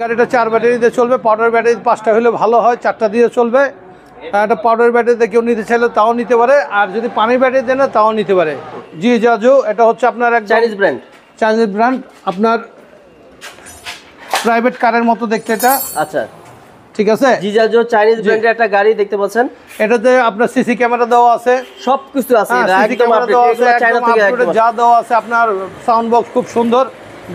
গাড়িটা 4 ব্যাটারি দিয়ে চলবে। পাউডার ব্যাটারি 5টা হলে ভালো হয়, 4টা দিয়ে চলবে। একটা পাউডার ব্যাটারিতে কেউ নিতে চাইলে তাও নিতে পারে, আর যদি পানির ব্যাটারি দেন তাও নিতে পারে। জি জাজু, এটা হচ্ছে আপনার এক চাইনিজ ব্র্যান্ড। চাইনিজ ব্র্যান্ড, আপনার প্রাইভেট কারের মতো দেখতে এটা। আচ্ছা ঠিক আছে, জিজাজো চাইনিজ ব্র্যান্ডের একটা গাড়ি দেখতে পাচ্ছেন। এটাতে আপনার সিসি ক্যামেরা দেওয়া আছে, সবকিছু আছে, একদম আপডেট। এগুলো চায়না থেকে যা দেওয়া আছে, আপনার সাউন্ড বক্স খুব সুন্দর,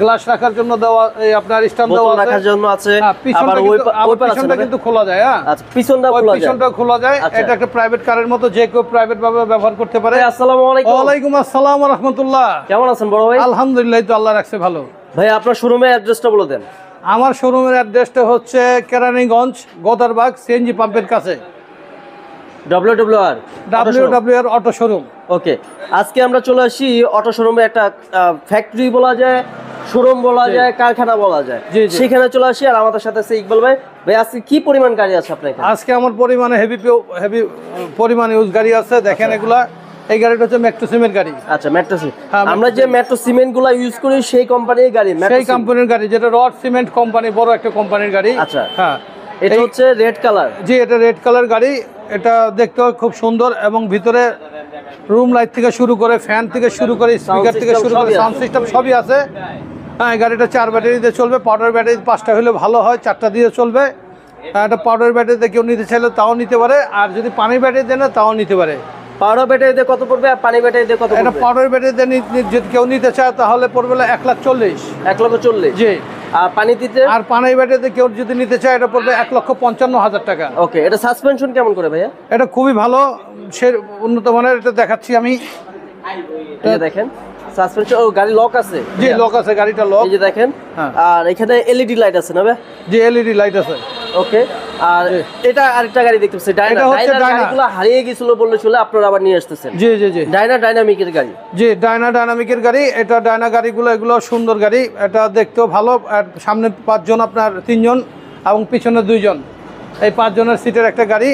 গ্লাস রাখার জন্য দেওয়া, এই আপনার স্ট্যান্ড দেওয়া আছে, রাখার জন্য আছে। আবার ওই পিছনটা কিন্তু খোলা যায়। হ্যাঁ আচ্ছা, পিছনটা খোলা যায়। এটা একটা প্রাইভেট কারের মতো, যে কেউ প্রাইভেট ভাবে ব্যবহার করতে পারে। আসসালামু আলাইকুম। ওয়া আলাইকুম আসসালাম ওয়া রাহমাতুল্লাহ। কেমন আছেন বড় ভাই? আলহামদুলিল্লাহ, তো আল্লাহ রাখছে ভালো। ভাই আপনার শোরুমের অ্যাড্রেসটা বলে দেন। আমার শোরুমের অ্যাড্রেসটা হচ্ছে কেরানীগঞ্জ গোদারবাগ সিএনজি পাম্পের কাছে, WWR অটো শোরুম। ওকে, আজকে আমরা চলে আসি অটো শোরুমে। একটা ফ্যাক্টরি বলা যায়, শোরুম বলা যায়, কারখানা বলা যায়, সেখানে চলে আসি। আর আমাদের সাথে আছে ইকবাল ভাই। ভাই আজকে কি পরিমাণ গাড়ি আছে আপনার এখানে? আজকে আমার পরিমাণে হেভি পরিমাণে ইউজ গাড়ি আছে। দেখেন এগুলা, এই গাড়িটা হচ্ছে মেট্রো সিমের গাড়ি। আচ্ছা, মেট্রো সিমেন্ট। আমরা যে মেট্রো সিমেন্ট গুলো ইউজ করি সেই কোম্পানির গাড়ি, সেই কোম্পানির গাড়ি, যেটা রড সিমেন্ট কোম্পানি, বড় একটা কোম্পানির গাড়ি। আচ্ছা, হ্যাঁ, এটা হচ্ছে রেড কালার। জি, এটা রেড কালার গাড়ি। এটা দেখতেও খুব সুন্দর, এবং ভিতরে রুম লাইট থেকে শুরু করে, ফ্যান থেকে শুরু করে, স্পিকার থেকে শুরু করে, সাউন্ড সিস্টেম সবই আছে। হ্যাঁ, এই গাড়িটা 4 ব্যাটারি দিয়ে চলবে। পাউডার ব্যাটারি 5টা হলে ভালো হয়, 4টা দিয়ে চলবে। একটা পাউডার ব্যাটারিতে কেউ নিতে চাইলে তাও নিতে পারে, আর যদি পানির ব্যাটারি দেন তাও নিতে পারে। পাউডার ব্যাটারিতে কত পড়বে আর পানি ব্যাটারিতে কত পড়বে? এটা পাউডার ব্যাটারিতে যদি কেউ নিতে চায় তাহলে পড়বে 1,40,000। 1,40,000। জি। আর পানি দিতে? আর পানি ব্যাটারিতে কেউ যদি নিতে চায় এটা পড়বে 1,55,000 টাকা। ওকে, এটা সাসপেনশন কেমন করে ভাইয়া? এটা খুবই ভালো, সে উন্নত মানের। এটা দেখাচ্ছি আমি, এই যে দেখেন সাসপেনশন। ও, গাড়ি লক আছে? জি, লক আছে, গাড়িটা লক। এই যে দেখেন। আর এখানে এলইডি লাইট আছে না ভাই? জি, এলইডি লাইট আছে। ওকে, আর এটা আরেকটা গাড়ি দেখতে পাচ্ছি, ডায়না। গাড়িগুলো হারিয়ে গেছিল বললে চলে, আপনারা আবার নিয়ে আসতেছেন। জি জি জি, ডাইনামিকের গাড়ি। জি, ডাইনামিকের গাড়ি। এটা ডায়না গাড়িগুলো, এগুলো সুন্দর গাড়ি। এটা দেখতেও ভালো। আর সামনে 5 জন, আপনার 3 জন, এবং পিছনে 2 জন, এই 5 জনের সিটের একটা গাড়ি।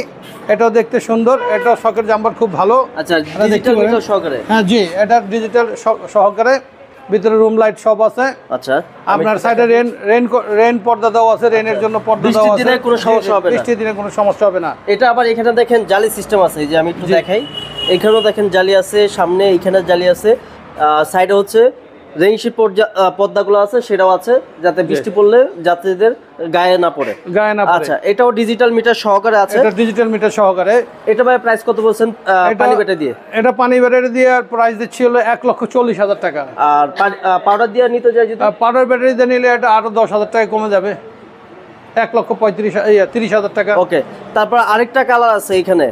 এটাও দেখতে সুন্দর। এটা শকের জাম্পার খুব ভালো। আচ্ছা, ডিজিটাল মিটার সহকারে? হ্যাঁ জি, এটা ডিজিটাল সহকারে, ভিতরে রুম লাইট সব আছে। আচ্ছা, আপনার সাইডে রেন পর্দা দেওয়া আছে, রেনের জন্য পর্দা দেওয়া আছে। বৃষ্টির দিনে কোনো সমস্যা হবে না। বৃষ্টির দিনে কোনো সমস্যা হবে না। এটা আবার এখানে দেখেন জালি সিস্টেম আছে। এই যে আমি একটু দেখাই, এখানেও দেখেন জালি আছে, সামনে এখানে জালি আছে, সাইডে হচ্ছে রেইনশিট পর্দাগুলো আছে, সেটাও আছে, যাতে বৃষ্টি পড়লে যাত্রীদের গায়ে না পড়ে। আচ্ছা, এটাও ডিজিটাল মিটার সহকারে আছে। এটা ডিজিটাল মিটার সহকারে। এটা ভাই প্রাইস কত বলছেন পানি ব্যাটারি দিয়ে? এটা পানি ব্যাটারি দিয়ে প্রাইস দিচ্ছি হলো 1,40,000 টাকা। আর পাউডার দিয়ে নিতে যায় যদি? পাউডার ব্যাটারি দিয়ে নিলে এটা আরো 10,000 টাকা কমে যাবে, 1,30,000 টাকা। ওকে, তারপর আরেকটা কালার আছে এখানে,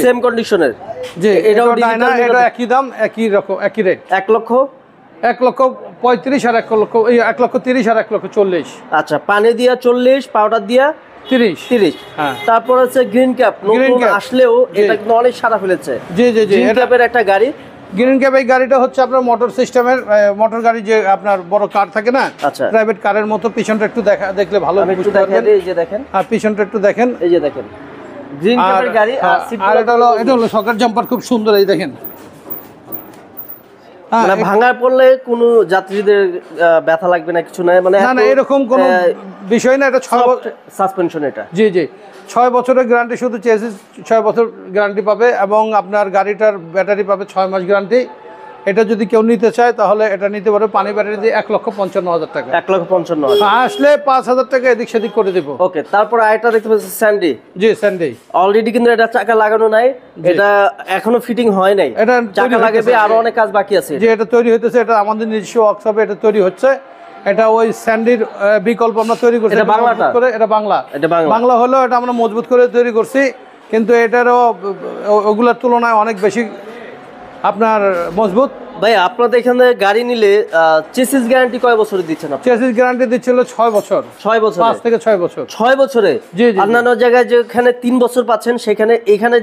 সেম কন্ডিশনের। জি, এটাও ডায়না, এটা একই দাম, একই রকম, একই রেট। 1,35,000 আর 1,30,000 আর 1,40,000। আচ্ছা, পানি দিয়া 40, পাউডার দিয়া 30। হ্যাঁ, তারপর আছে গ্রিন ক্যাপ। নতুন আসলেও এটা কিন্তু অনেক সারা ফেলেছে। জি জি জি, গ্রিন ক্যাপের একটা গাড়ি। গ্রিন ক্যাপ, এই গাড়িটা হচ্ছে আপনার মোটর সিস্টেমের, মোটর গাড়ি, যে আপনার বড় কার থাকে না, আচ্ছা, প্রাইভেট কারের মতো। পিছনটা একটু দেখলে ভালো বুঝতে পারবেন। এই যে দেখেন, আর পিছনটা একটু দেখেন, এই যে দেখেন গ্রিন ক্যাপের গাড়ি। আর এটা হলো শকের জাম্পার, খুব সুন্দর। এই দেখেন, মানে ভাঙার পড়লে কোনো যাত্রীদের ব্যথা লাগবে না, কিছু নাই, মানে না এরকম কোনো বিষয় না। এটা 6 সাসপেনশন। এটা জি জি, 6 বছরের গ্যারান্টি, শুধু চেসিস 6 বছর গ্যারান্টি পাবে, এবং আপনার গাড়িটার ব্যাটারি পাবে 6 মাস গ্যারান্টি। এটা যদি কেউ নিতে চায় তাহলে এটা নিতে পারে পানি ব্যাটারি দিয়ে 1,55,000 টাকা। 1,55,000 আসলে 5,000 টাকা এদিক সেদিক করে দেব। ওকে, তারপর আরেকটা দেখতে পাচ্ছি স্যান্ডি। জি, স্যান্ডি। অলরেডি কিন্তু এটা চাকা লাগানো নাই, এটা এখনো ফিটিং হয় নাই। এটা চাকা লাগাবে, আরো অনেক কাজ বাকি আছে। যে এটা তৈরি হইতেছে, এটা আমাদের নিজস্ব ওয়ার্কশপে এটা তৈরি হচ্ছে। এটা ওই স্যান্ডির বিকল্প আমরা তৈরি করছি। এটা বাংলাটা করে, এটা বাংলা। এটা বাংলা হলো, এটা আমরা মজবুত করে তৈরি করছি, কিন্তু এটারও ওগুলোর তুলনায় অনেক বেশি আপনার মজবুত। ভাই আপনাদের এখানে গাড়ি নিলে চেসিস গ্যারান্টি কয় বছরের দিচ্ছেন আপনি? চেসিস গ্যারান্টি দিচ্ছিল 6 বছর। 6 বছর? 5 থেকে 6 বছর। 6 বছরে? জি জি। অন্যান্য জায়গায় যেখানে 3 বছর পাচ্ছেন, সেখানে এখানে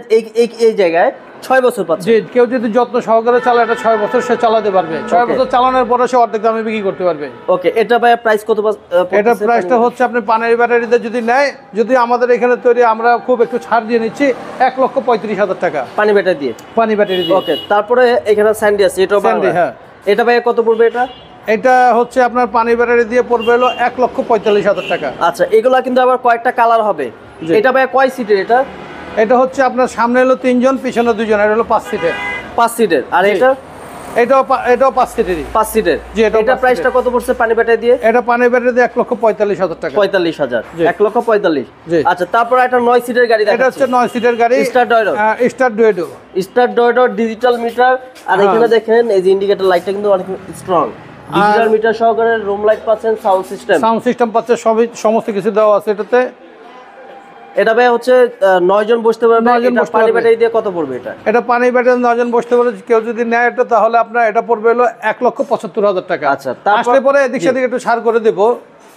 এই জায়গায় 6 বছর পাচ্ছেন। জি, কেউ যদি যত্ন সহকারে চালায়, এটা 6 বছর সে চালাতে পারবে। 6 বছর চালানোর পরে সে অর্ধেক দামে বিক্রি করতে পারবে। ওকে, এটা ভাই প্রাইস কত? এটা প্রাইসটা হচ্ছে, আপনি পানির ব্যাটারিতে যদি নেয়, যদি আমাদের এখানে তৈরি, আমরা খুব একটু ছাড় দিয়ে নিচ্ছি, 1,35,000 টাকা পানি ব্যাটারি দিয়ে। পানি ব্যাটারি দিয়ে। ওকে, তারপরে এখানে স্যান্ডি আছে, এটাও বাংলা। হ্যাঁ, এটা ভাই কত পড়বে? এটা এটা হচ্ছে আপনার পানি ব্যাটারি দিয়ে পড়বে হলো 1,45,000 টাকা। আচ্ছা, এগুলা কিন্তু আবার কয়েকটা কালার হবে। জি। এটা ভাই কয় সিটের এটা? এটা হচ্ছে আপনার সামনে হলো 3 জন, পিছনে 2 জন, এটা হলো 5 সিটের। 5 সিটের। আর জি। এটা এটাও 5 সিটেরই। 5 সিটের। জি, এটাও এটা 5 প্রাইসটা সিটের। কত পড়ছে পানি ব্যাটারি দিয়ে? এটা পানি ব্যাটারি দিয়ে 1,45,000 টাকা। 45,000। জি। 1,45,000। জি। আচ্ছা, তারপর একটা 9 সিটের গাড়ি এটা দেখাচ্ছি। হচ্ছে 9 সিটের গাড়ি, স্টার ডয়ডো। স্টার ডুয়েডো। স্টার ডয়ডো ডিজিটাল মিটার। আর হ্যাঁ। এখানে দেখেন এই যে ইন্ডিকেটর লাইটটা কিন্তু অনেক স্ট্রং। ডিজিটাল মিটার সহকারে রুম লাইট পাচ্ছেন, সাউন্ড সিস্টেম। সাউন্ড সিস্টেম পাচ্ছে, সমস্ত কিছু দেওয়া আছে এটাতে। এটা ভাই হচ্ছে 9 জন বসতে পারবে। 9 জন এটা বসতে পানি পারবে। ব্যাটারি দিয়ে কত পড়বে এটা? এটা পানি ব্যাটারি 9 জন বসতে পারে। কেউ যদি নেয় এটা, তাহলে আপনার এটা পড়বে হলো 1,75,000 টাকা। আচ্ছা, তারপর আসলে পরে এদিক সেদিক একটু ছাড় করে দেবো।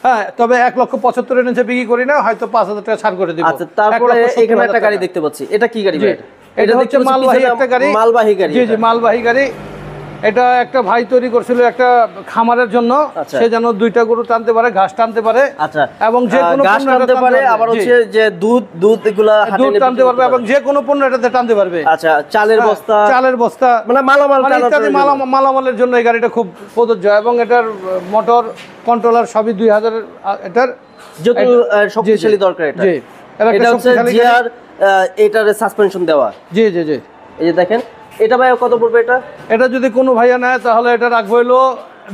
হ্যাঁ, তবে 1,75,000 এর নিচে বিক্রি করি না, হয়তো 5,000 টাকা ছাড় করে দিব। আচ্ছা, তারপরে এখানে একটা গাড়ি দেখতে পাচ্ছি। এটা কি গাড়ি ভাই? এটা হচ্ছে মালবাহী একটা গাড়ি। মালবাহী গাড়ি। জি জি, মালবাহী গাড়ি। এটা একটা ভাই তৈরি করছিল একটা খামারের জন্য। আচ্ছা। সে যেন 2টা গরু টানতে পারে, ঘাস টানতে পারে। আচ্ছা, এবং যে কোনো ঘাস পণ্য টানতে পারে, আবার হচ্ছে যে দুধ এগুলা হাটে দুধ নিয়ে টানতে বিক্রি পারবে, করতে এবং যে কোনো পণ্য এটাতে টানতে পারবে। আচ্ছা, চালের বস্তা, চালের বস্তা, মানে মালামাল মানে টানার ইত্যাদি জন্য। মালামালের জন্য এই গাড়িটা খুব প্রযোজ্য। এবং এটার মোটর কন্ট্রোলার সবই 2000 এটার যত শক্তিশালী দরকার এটা। জি, এটা হচ্ছে জিআর, এটার সাসপেনশন দেওয়া। জি জি জি। এই যে দেখেন, এটা ভাই কত পড়বে এটা? এটা যদি কোনো ভাইয়া নেয় তাহলে এটা রাখবো হলো,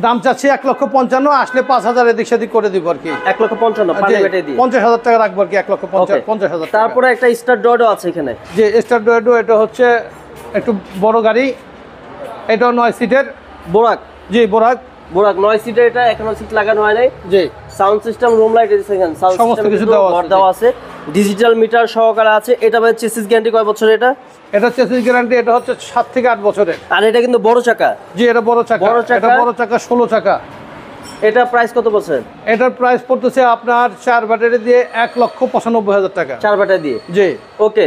দাম চাচ্ছি 1,55,000, আসলে 5,000 এদিক সেদিক করে দিব আর কি। 1,55,000 পানি ব্যাটারি দিয়ে 50,000 টাকা রাখবো আর কি। 1,50,000 টাকা। তারপরে একটা স্টার ডয়ডো আছে এখানে। যে স্টার ডুয়েটো, এটা হচ্ছে একটু বড় গাড়ি। এটাও 9 সিটের। বোরাক। জি, বোরাক। 9 সিটের। এটা এখনো সিট লাগানো হয় নাই। জি, সাউন্ড সিস্টেম, রুম লাইট, এখানে সাউন্ড সমস্ত সিস্টেম কিছু দেওয়া আছে। ডিজিটাল মিটার সহকারে আছে। এটা ভাই চেসিস গ্যারান্টি কয় বছর এটা? এটা চেসিস গ্যারান্টি, এটা হচ্ছে 7 থেকে 8 বছরের। আর এটা কিন্তু বড় চাকা। জি, এটা বড় চাকা। এটা বড় চাকা, 16 চাকা। এটা প্রাইস কত বলছে? এটার প্রাইস পড়তেছে আপনার 4 ব্যাটারি দিয়ে 1,95,000 টাকা। 4 ব্যাটারি দিয়ে। জি। ওকে,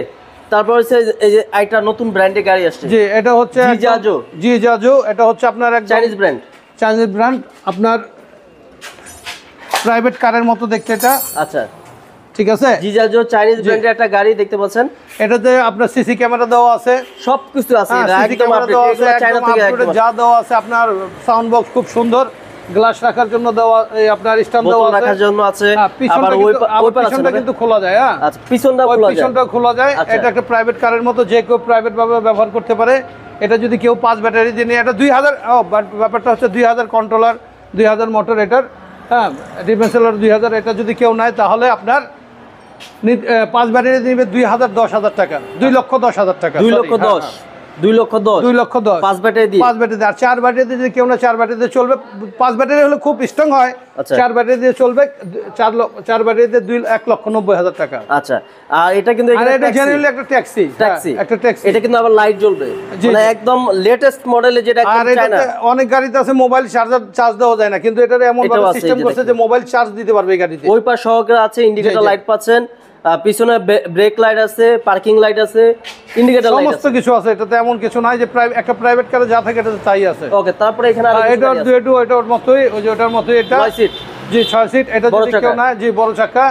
তারপর হচ্ছে এই যে একটা নতুন ব্র্যান্ডের গাড়ি আসছে। জি, এটা হচ্ছে জিজাজো। জিজাজো। এটা হচ্ছে আপনার একদম চাইনিজ ব্র্যান্ড। চাইনিজ ব্র্যান্ড, আপনার প্রাইভেট কারের মতো দেখতে এটা। আচ্ছা, ঠিক আছে। জিজাজো চাইনিজ ব্র্যান্ডের একটা গাড়ি দেখতে পাচ্ছেন। এটাতে আপনার সিসি ক্যামেরা দেওয়া আছে, সবকিছু আছে। এটা সিসি একদম ক্যামেরা দেওয়া আছে, আপডেট। চায়না একদম থেকে আপডেট একদম যা দেওয়া আছে। আপনার সাউন্ড বক্স খুব সুন্দর, গ্লাস রাখার জন্য দেওয়া, এই আপনার স্ট্যান্ড দেওয়া বোতল আছে। রাখার জন্য আছে। পিছনটা আবার ওই পার আছে পিছনটা না? কিন্তু খোলা যায়। হ্যাঁ, আচ্ছা, পিছনটা ওই খোলা যায়। পিছনটা খোলা যায়। আচ্ছা। এটা একটা প্রাইভেট কারের মতো, যে কেউ প্রাইভেট ভাবে ব্যবহার করতে পারে। এটা যদি কেউ 5 ব্যাটারি দিয়ে নিয়ে, এটা 2000, ব্যাপারটা হচ্ছে 2000 কন্ট্রোলার, 2000 মোটর এটার। হ্যাঁ, ডিফেন্সেলার 2000। এটা যদি কেউ নেয় তাহলে আপনার 5 ব্যাটারি দিবে 2,10,000 টাকা। 2,10,000 টাকা। 2,10,000। 2,10,000। 2,10,000 5 ব্যাটারি দিয়ে। 5 ব্যাটারি। আর 4 ব্যাটারি দিয়ে যদি কেউ না, 4 ব্যাটারি দিয়ে চলবে। 5 ব্যাটারি হলে খুব স্ট্রং হয়। আচ্ছা। 4 ব্যাটারি দিয়ে চলবে। 4 ব্যাটারি দিয়ে 1,90,000 টাকা। আচ্ছা, আর এটা কিন্তু আর এটা জেনারেলি একটা ট্যাক্সি। একটা ট্যাক্সি। এটা কিন্তু আবার লাইট জ্বলবে, জি, মানে জি। একদম লেটেস্ট মডেলে, যেটা আর একদম চায়না। এটাতে অনেক গাড়িতে আছে মোবাইল চার্জ দেওয়া যায় না, কিন্তু এটার এমন এটাও ভাবে আছে, সিস্টেম এই যে করছে যে মোবাইল চার্জ দিতে পারবে এই গাড়িতে। ওই পাশ সহকারে আছে, ইন্ডিকেটর জি। লাইট পাচ্ছেন, পিছনে ব্রেক লাইট আছে, পার্কিং লাইট আছে, ইন্ডিকেটর লাইট সমস্ত আছে। কিছু আছে। এটাতে এমন কিছু নাই যে একটা প্রাইভেট কারে যা থাকে এটাতে তাই আছে। ওকে, তারপরে এখানে এটার দুয়েটু, এটার মতোই, ওই যে ওটার মতোই এটা। 9 সিট। জি, 6 সিট। এটা বড় যদি চাকা। কেউ নেয়, জি, বড় চাকা,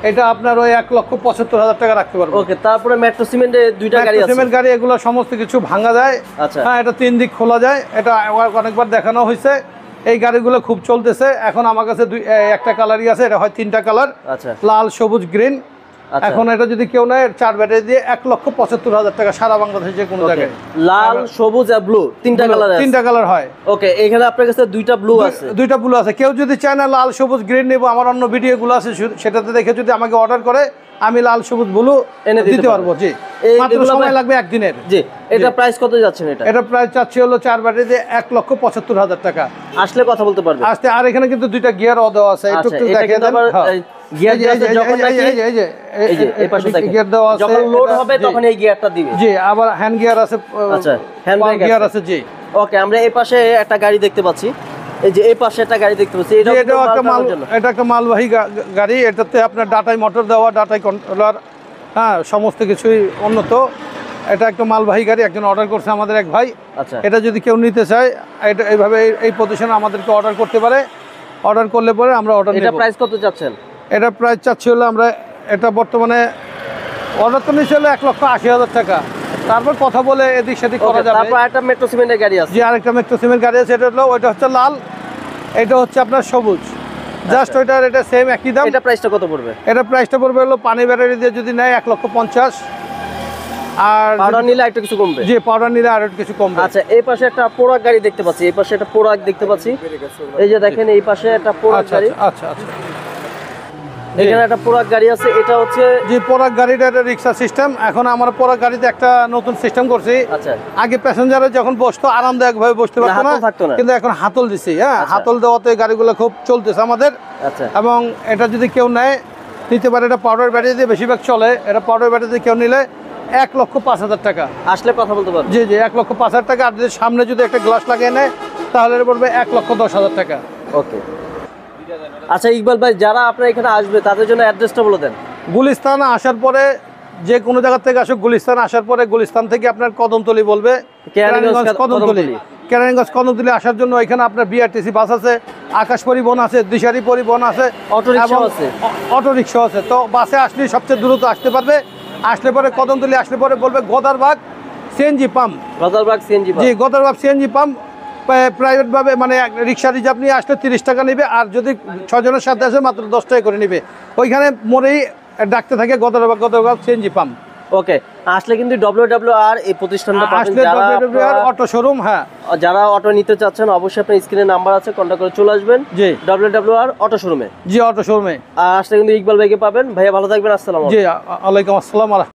এটা আপনার ওই 1,75,000 টাকা রাখতে পারবো। ওকে, তারপরে মেট্রো সিমেন্টের দুইটা গাড়ি আছে। সিমেন্ট গাড়ি, এগুলো সমস্ত কিছু ভাঙা যায়। আচ্ছা। হ্যাঁ, এটা 3 দিক খোলা যায়। এটা অনেকবার দেখানো হয়েছে। এই গাড়িগুলো খুব চলতেছে এখন। আমার কাছে একটা কালারই আছে, এটা হয় 3টা কালার। আচ্ছা, লাল, সবুজ, গ্রিন। আচ্ছা। এখন এটা যদি কেউ নেয় 4 ব্যাটারি দিয়ে 1,75,000 টাকা, সারা বাংলাদেশে যে কোনো ওকে, জায়গায়। লাল, সবুজ আর ব্লু, তিনটা কালার আছে। 3টা কালার হয়। ওকে, এখানে আপনার কাছে দুইটা ব্লু আছে। 2টা ব্লু আছে। কেউ যদি চায় না লাল, সবুজ, গ্রিন নেবো, আমার অন্য ভিডিওগুলো আছে, সেটাতে দেখে যদি আমাকে অর্ডার করে, আমি লাল, সবুজ, ব্লু এনে দিতে পারবো। জি, মাত্র সময় লাগবে একদিনের। জি, এটা প্রাইস কত যাচ্ছেন এটা? এটা প্রায় চাচ্ছি হলো 4 ব্যাটারি দিয়ে 1,75,000 টাকা। আসলে কথা বলতে পারবে। আসতে। আর এখানে কিন্তু 2টা গিয়ার দেওয়া আছে, একটু আচ্ছা, একটু এটা দেখিয়ে কিন্তু দেন। আবার হ্যাঁ। গিয়ার দেওয়া আছে, যখন নাকি এই যে এই পাশে দেখেন, গিয়ার দেওয়া আছে, যখন লোড এটা- হবে জি। তখন এই গিয়ারটা দিবে। জি, আবার হ্যান্ড গিয়ার আছে। আচ্ছা, হ্যান্ড ব্রেক গিয়ার আছে। জি। ওকে, আমরা এই পাশে একটা গাড়ি দেখতে পাচ্ছি। এই যে এই পাশে একটা গাড়ি দেখতে পাচ্ছি, জি, এটাও একটা এটা একটা মালবাহী গাড়ি। এটাতে আপনার ডাটাই মোটর দেওয়া, ডাটাই কন্ট্রোলার, হ্যাঁ, সমস্ত কিছুই উন্নত। এটা একটা মালবাহী গাড়ি, একজন অর্ডার করছে আমাদের এক ভাই। আচ্ছা, এটা যদি কেউ নিতে চায়, এটা এইভাবে এই পজিশনে আমাদেরকে অর্ডার করতে পারে। অর্ডার করলে পরে আমরা অর্ডার এটা নেব। প্রাইস কত যাচ্ছেন? এটা প্রাইস চাচ্ছি হলো, আমরা এটা বর্তমানে অর্ডার তো নিচ্ছে হলো 1,80,000 টাকা। তারপর কথা বলে এদিক সেদিক করা ওকে, যাবে। তারপর একটা মেট্রো সিমেন্টের গাড়ি আছে। যে আরেকটা মেট্রো সিমেন্ট গাড়ি আছে, এটা হলো, ওইটা হচ্ছে লাল। এটা হচ্ছে আপনার সবুজ, জাস্ট ওইটার এটা সেম একই দাম। এটা প্রাইসটা কত পড়বে? এটা প্রাইসটা পড়বে হলো পানি ব্যাটারি দিয়ে যদি নেয় 1,50,000, আর পাউডার নিলে একটু কিছু কমবে। যে পাউডার নিলে আর কিছু কমবে। আচ্ছা, এই পাশে একটা পোড়াক গাড়ি দেখতে পাচ্ছি, এই পাশে একটা পোড়াক দেখতে পাচ্ছি, এই যে দেখেন এই পাশে একটা পোড়াক আচ্ছা গাড়ি, আচ্ছা আচ্ছা, এখানে একটা পোড়াক গাড়ি আছে, এটা হচ্ছে যে পরাগ গাড়িটা একটা রিক্সা সিস্টেম। এখন আমার পরাগ গাড়িতে একটা নতুন সিস্টেম করছি। আচ্ছা আগে প্যাসেঞ্জারে যখন বসতো আরামদায়ক ভাবে বসতে পারতো হাতল না, থাকতো না। কিন্তু এখন হাতল দিছি। হ্যাঁ, আচ্ছা। হাতল দেওয়াতে গাড়িগুলো খুব চলতেছে আমাদের। আচ্ছা এবং এটা যদি কেউ নেয় নিতে পারে, এটা পাউডার ব্যাটারি দিয়ে বেশিরভাগ চলে। এটা পাউডার ব্যাটারি দিয়ে কেউ নিলে 1,05,000 টাকা। আসলে কথা বলতে পারবো। জি জি, 1,05,000 টাকা। আর যদি সামনে যদি একটা গ্লাস লাগিয়ে নেয় তাহলে এটা পড়বে 1,10,000 টাকা। ওকে। আচ্ছা ইকবাল ভাই, যারা আপনার এখানে আসবে তাদের জন্য অ্যাড্রেসটা বলে দেন। গুলিস্তান আসার পরে যে কোনো জায়গা থেকে আসুক, গুলিস্তান আসার পরে গুলিস্তান থেকে আপনার কদমতলি বলবে, কেরানীগঞ্জ কদমতলি, কেরানীগঞ্জ কদমতলি আসার জন্য এখানে আপনার বিআরটিসি বাস আছে, আকাশ পরিবহন আছে, দিশারি পরিবহন আছে, অটোরিকশাও আছে। অটোরিকশা আছে। তো বাসে আসলে সবচেয়ে দ্রুত আসতে পারবে। আসলে পরে কদমতলি আসলে পরে বলবে গদারবাগ সিএনজি পাম্প। গদারবাগ সিএনজি জি, গদারবাগ সিএনজি পাম্প। প্রাইভেটভাবে মানে রিক্সা রিজার্ভ নিয়ে আসলে 30 টাকা নেবে, আর যদি 6 জনের সাথে আসে মাত্র 10 টাকা করে নেবে। ওইখানে মোড়েই ডাকতে থাকে গদারবাগ সিএনজি পাম্প। ওকে, আসলে কিন্তু WWR এই প্রতিষ্ঠানটা পাবেন। আসলে যারা WWR অটো শোরুম, হ্যাঁ, যারা অটো নিতে চাচ্ছেন অবশ্যই আপনার স্ক্রিনে নাম্বার আছে, কন্ট্যাক্ট করে চলে আসবেন জি WWR অটো শোরুমে। জি, অটো শোরুমে। আর আসলে কিন্তু ইকবাল ভাইকে পাবেন। ভাইয়া ভালো থাকবেন, আসসালামু আলাইকুম। জি, ওয়ালাইকুম আসসালাম।